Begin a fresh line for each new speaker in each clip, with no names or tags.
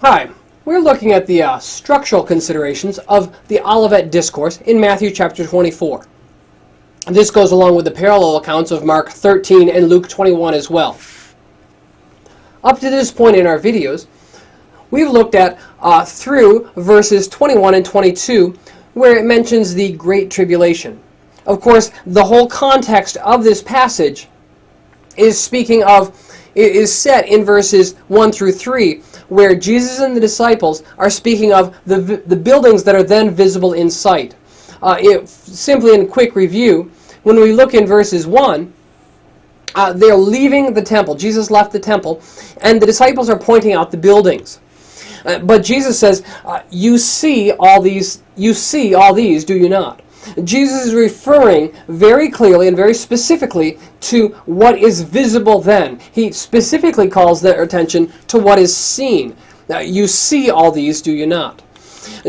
Hi, we're looking at the structural considerations of the Olivet Discourse in Matthew chapter 24. This goes along with the parallel accounts of Mark 13 and Luke 21 as well. Up to this point in our videos, we've looked at through verses 21 and 22, where it mentions the Great Tribulation. Of course, the whole context of this passage is set in verses 1 through 3, where Jesus and the disciples are speaking of the buildings that are then visible in sight. Simply in quick review, when we look in verses 1, they're leaving the temple. Jesus left the temple, and the disciples are pointing out the buildings. But Jesus says, you see all these, do you not? Jesus is referring very clearly and very specifically to what is visible then. He specifically calls their attention to what is seen. You see all these, do you not?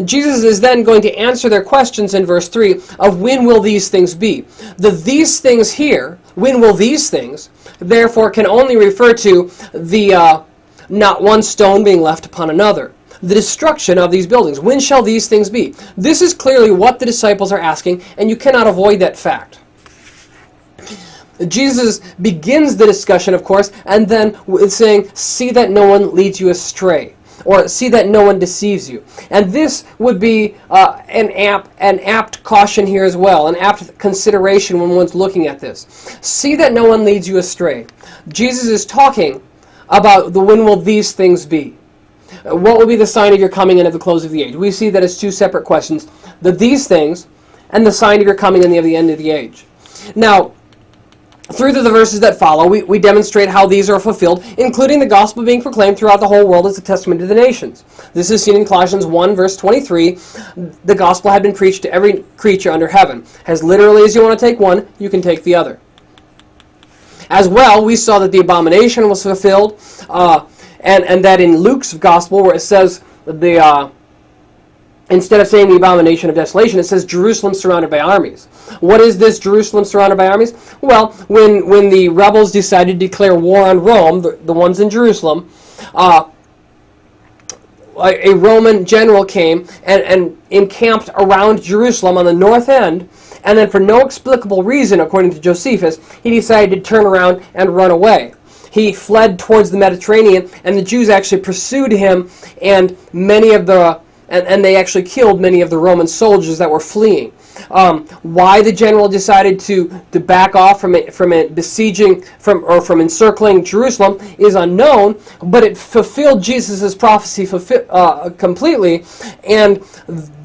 Jesus is then going to answer their questions in verse 3 of when will these things be. These things here, when will these things, therefore can only refer to the not one stone being left upon another. The destruction of these buildings. When shall these things be? This is clearly what the disciples are asking, and you cannot avoid that fact. Jesus begins the discussion, of course, and then saying, see that no one leads you astray, or see that no one deceives you. And this would be an apt caution here as well, an apt consideration when one's looking at this. See that no one leads you astray. Jesus is talking about the when will these things be. What will be the sign of your coming and of the close of the age? We see that as two separate questions. These things and the sign of your coming and of the end of the age. Now, through the verses that follow, we demonstrate how these are fulfilled, including the gospel being proclaimed throughout the whole world as a testament to the nations. This is seen in Colossians 1, verse 23. The gospel had been preached to every creature under heaven. As literally as you want to take one, you can take the other. As well, we saw that the abomination was fulfilled, and that in Luke's gospel, where it says instead of saying the abomination of desolation, it says Jerusalem surrounded by armies. What is this Jerusalem surrounded by armies? Well, when the rebels decided to declare war on Rome, the ones in Jerusalem, a Roman general came and encamped around Jerusalem on the north end, and then for no explicable reason, according to Josephus, he decided to turn around and run away. He fled towards the Mediterranean, and the Jews actually pursued him, and they actually killed many of the Roman soldiers that were fleeing. Why the general decided to back off from encircling Jerusalem is unknown, but it fulfilled Jesus' prophecy completely, and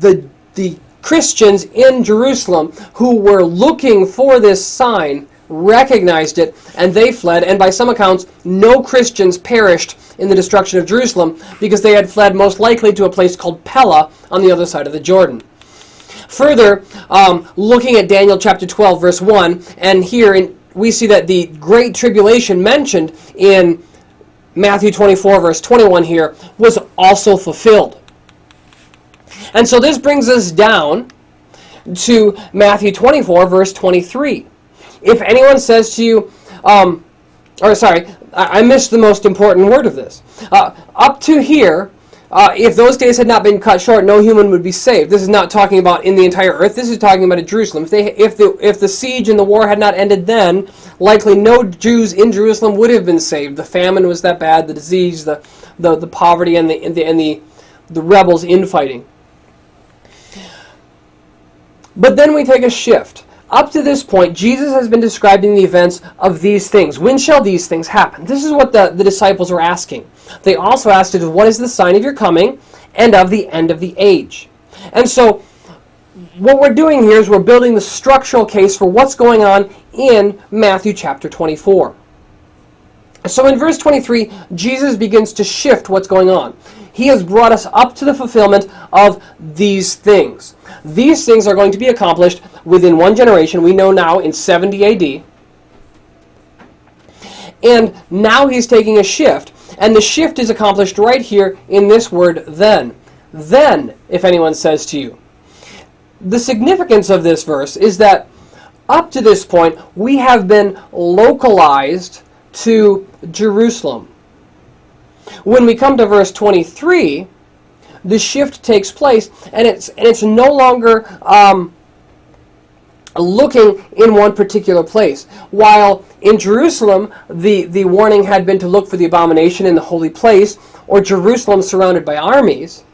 the Christians in Jerusalem who were looking for this sign recognized it, and they fled, and by some accounts, no Christians perished in the destruction of Jerusalem because they had fled most likely to a place called Pella on the other side of the Jordan. Further, looking at Daniel chapter 12, verse 1, and here we see that the Great Tribulation mentioned in Matthew 24, verse 21 here, was also fulfilled. And so this brings us down to Matthew 24, verse 23. If anyone says to you, I missed the most important word of this. Up to here, if those days had not been cut short, no human would be saved. This is not talking about in the entire earth. This is talking about at Jerusalem. If the siege and the war had not ended then, likely no Jews in Jerusalem would have been saved. The famine was that bad, the disease, the poverty, and the rebels infighting. But then we take a shift. Up to this point, Jesus has been describing the events of these things. When shall these things happen? This is what the disciples are asking. They also asked, what is the sign of your coming and of the end of the age? And so, what we're doing here is we're building the structural case for what's going on in Matthew chapter 24. So in verse 23, Jesus begins to shift what's going on. He has brought us up to the fulfillment of these things. These things are going to be accomplished within one generation. We know now in 70 AD. And now he's taking a shift. And the shift is accomplished right here in this word, then. Then, if anyone says to you. The significance of this verse is that up to this point, we have been localized to Jerusalem. When we come to verse 23, the shift takes place, and it's no longer looking in one particular place. While in Jerusalem, the warning had been to look for the abomination in the holy place, or Jerusalem surrounded by armies.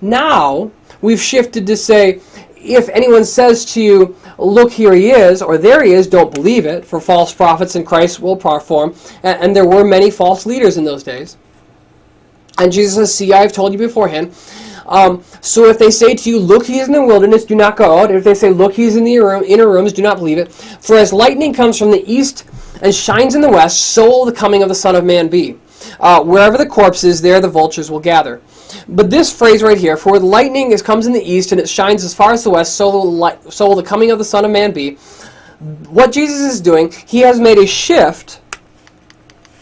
Now, we've shifted to say, if anyone says to you, look, here he is, or there he is, don't believe it, for false prophets in Christ will perform. And there were many false leaders in those days. And Jesus says, see, I have told you beforehand. So if they say to you, look, he is in the wilderness, do not go out. If they say, look, he is in the inner rooms, do not believe it. For as lightning comes from the east and shines in the west, so will the coming of the Son of Man be. Wherever the corpse is, there the vultures will gather. But this phrase right here, for the lightning comes in the east and it shines as far as the west, so will the coming of the Son of Man be. What Jesus is doing, he has made a shift.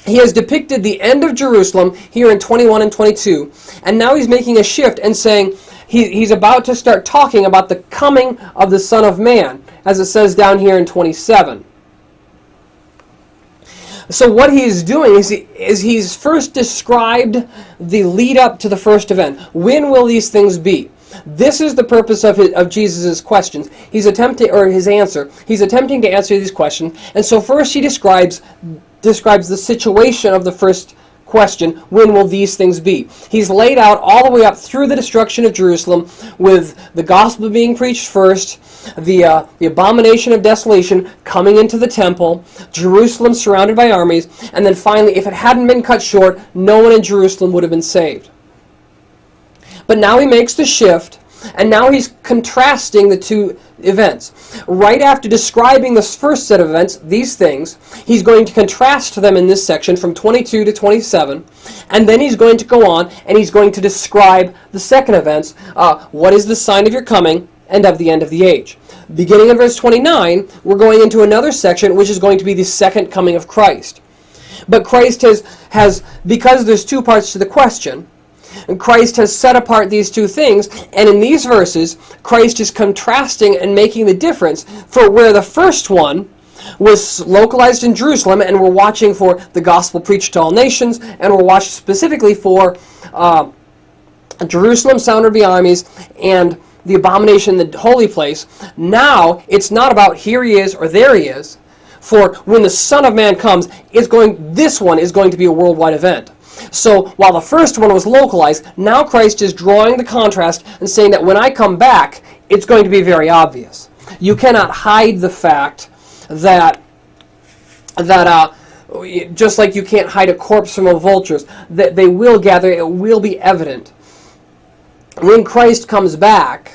He has depicted the end of Jerusalem here in 21 and 22, and now he's making a shift and saying he's about to start talking about the coming of the Son of Man, as it says down here in 27. So what he's doing is he's first described the lead up to the first event. When will these things be? This is the purpose of Jesus' questions. He's attempting, or his answer. He's attempting to answer these questions. And so first he describes the situation of the first question, when will these things be? He's laid out all the way up through the destruction of Jerusalem, with the gospel being preached first, the abomination of desolation coming into the temple, Jerusalem surrounded by armies, and then finally, if it hadn't been cut short, no one in Jerusalem would have been saved. But now he makes the shift, and now he's contrasting the two events. Right after describing this first set of events, these things, he's going to contrast them in this section from 22 to 27, and then he's going to go on and he's going to describe the second events. What is the sign of your coming and of the end of the age? Beginning in verse 29, we're going into another section which is going to be the second coming of Christ. But Christ has because there's two parts to the question, and Christ has set apart these two things, and in these verses, Christ is contrasting and making the difference for where the first one was localized in Jerusalem, and we're watching for the gospel preached to all nations, and we're watching specifically for Jerusalem surrounded by armies and the abomination in the holy place. Now, it's not about here he is or there he is, for when the Son of Man comes, this one is going to be a worldwide event. So while the first one was localized, now Christ is drawing the contrast and saying that when I come back, it's going to be very obvious. You cannot hide the fact that just like you can't hide a corpse from a vultures, that they will gather, it will be evident. When Christ comes back,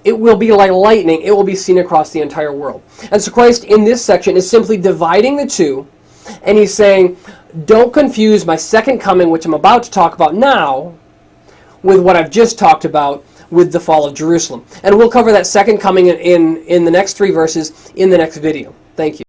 it will be like lightning, it will be seen across the entire world. And so Christ in this section is simply dividing the two, and he's saying, don't confuse my second coming, which I'm about to talk about now, with what I've just talked about with the fall of Jerusalem. And we'll cover that second coming in the next 3 verses in the next video. Thank you.